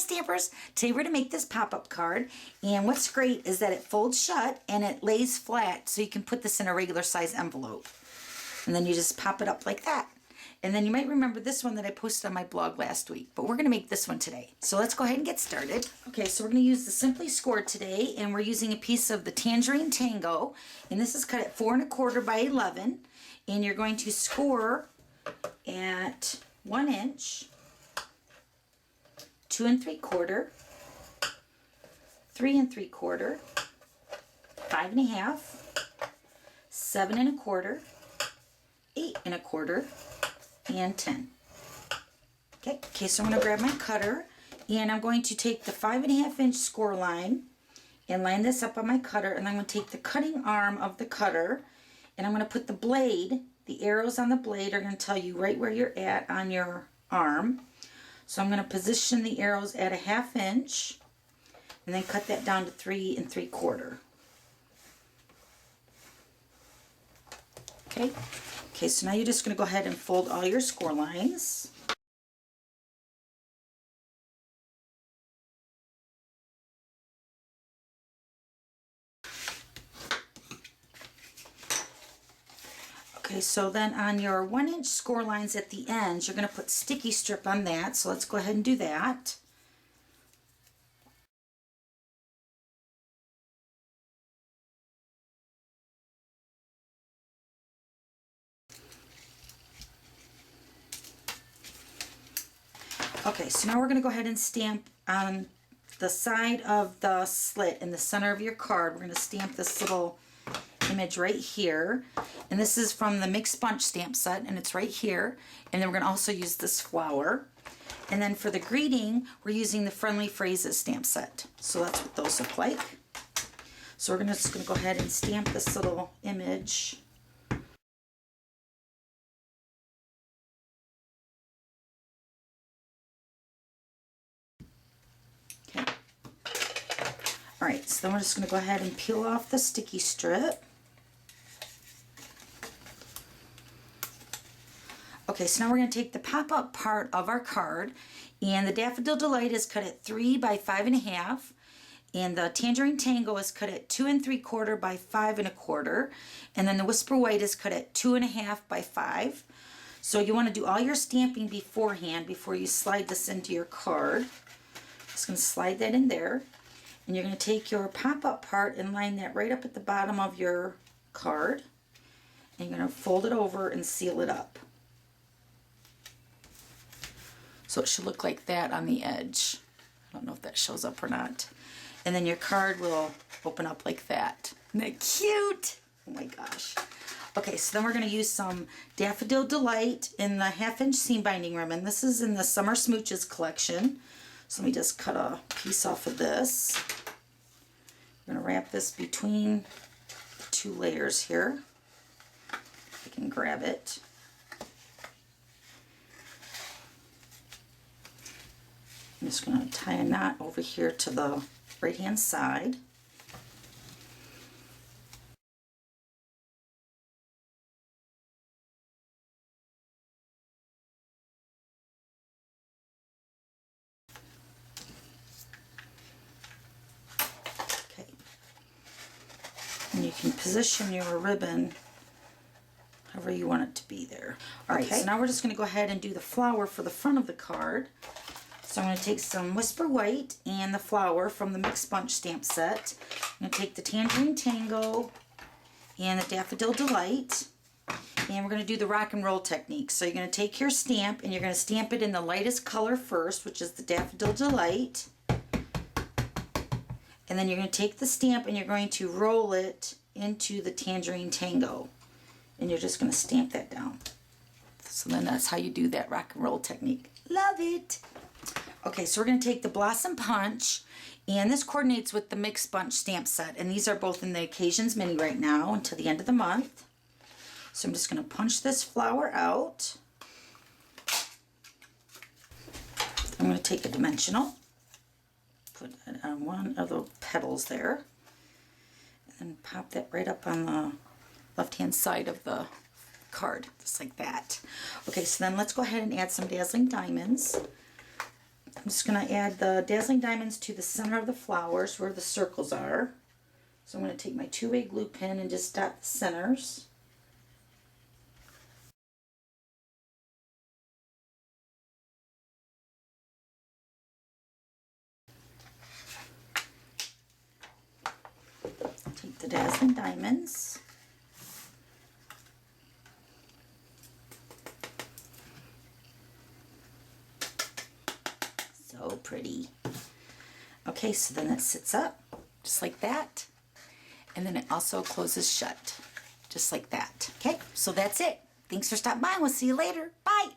Stampers. Today we're going to make this pop-up card, and what's great is that it folds shut and it lays flat, so you can put this in a regular size envelope. And then you just pop it up like that. And then you might remember this one that I posted on my blog last week, but we're going to make this one today. So let's go ahead and get started. Okay, so we're going to use the Simply Scored today, and we're using a piece of the Tangerine Tango, and this is cut at 4 1/4 by 11, and you're going to score at 1 inch, 2 3/4, 3 3/4, 5 1/2, 7 1/4, 8 1/4, and 10. Okay, so I'm going to grab my cutter, and I'm going to take the 5 1/2 inch score line and line this up on my cutter, and I'm going to take the cutting arm of the cutter, and I'm going to put the blade, the arrows on the blade are going to tell you right where you're at on your arm. So I'm going to position the arrows at a 1/2 inch, and then cut that down to 3 3/4. Okay, so now you're just going to go ahead and fold all your score lines. Okay, so then on your 1 inch score lines at the ends, you're going to put sticky strip on that, so let's go ahead and do that. Okay, so now we're going to go ahead and stamp on the side of the slit in the center of your card. We're going to stamp this little image right here, and this is from the Mixed Bunch stamp set, and it's right here. And then we're going to also use this flower, and then for the greeting we're using the Friendly Phrases stamp set. So that's what those look like. So we're just going to go ahead and stamp this little image. Okay. Alright, so then we're just going to go ahead and peel off the sticky strip. Okay, so now we're going to take the pop-up part of our card, and the Daffodil Delight is cut at 3 by 5 1/2, and the Tangerine Tango is cut at 2 3/4 by 5 1/4, and then the Whisper White is cut at 2 1/2 by 5. So you want to do all your stamping beforehand before you slide this into your card. Just going to slide that in there, and you're going to take your pop-up part and line that right up at the bottom of your card, and you're going to fold it over and seal it up. So it should look like that on the edge. I don't know if that shows up or not. And then your card will open up like that. Isn't that cute? Oh my gosh. Okay, so then we're going to use some Daffodil Delight in the 1/2 inch seam binding ribbon. This is in the Summer Smooches collection. So let me just cut a piece off of this. I'm going to wrap this between the 2 layers here. If I can grab it. I'm just going to tie a knot over here to the right hand side. Okay. And you can position your ribbon however you want it to be there. Alright, so now we're just going to go ahead and do the flower for the front of the card. So I'm going to take some Whisper White and the flower from the Mixed Bunch stamp set. I'm going to take the Tangerine Tango and the Daffodil Delight, and we're going to do the rock and roll technique. So you're going to take your stamp and you're going to stamp it in the lightest color first, which is the Daffodil Delight. And then you're going to take the stamp and you're going to roll it into the Tangerine Tango. And you're just going to stamp that down. So then that's how you do that rock and roll technique. Love it! Okay, so we're going to take the Blossom Punch, and this coordinates with the Mixed Bunch stamp set, and these are both in the Occasions Mini right now until the end of the month. So I'm just going to punch this flower out. I'm going to take a dimensional, put it on one of the petals there, and then pop that right up on the left-hand side of the card, just like that. Okay, so then let's go ahead and add some Dazzling Diamonds. I'm just going to add the Dazzling Diamonds to the center of the flowers where the circles are. So I'm going to take my 2-way glue pen and just dot the centers. Take the Dazzling Diamonds. So pretty. Okay, so then it sits up just like that. And then it also closes shut just like that. Okay, so that's it. Thanks for stopping by. We'll see you later. Bye.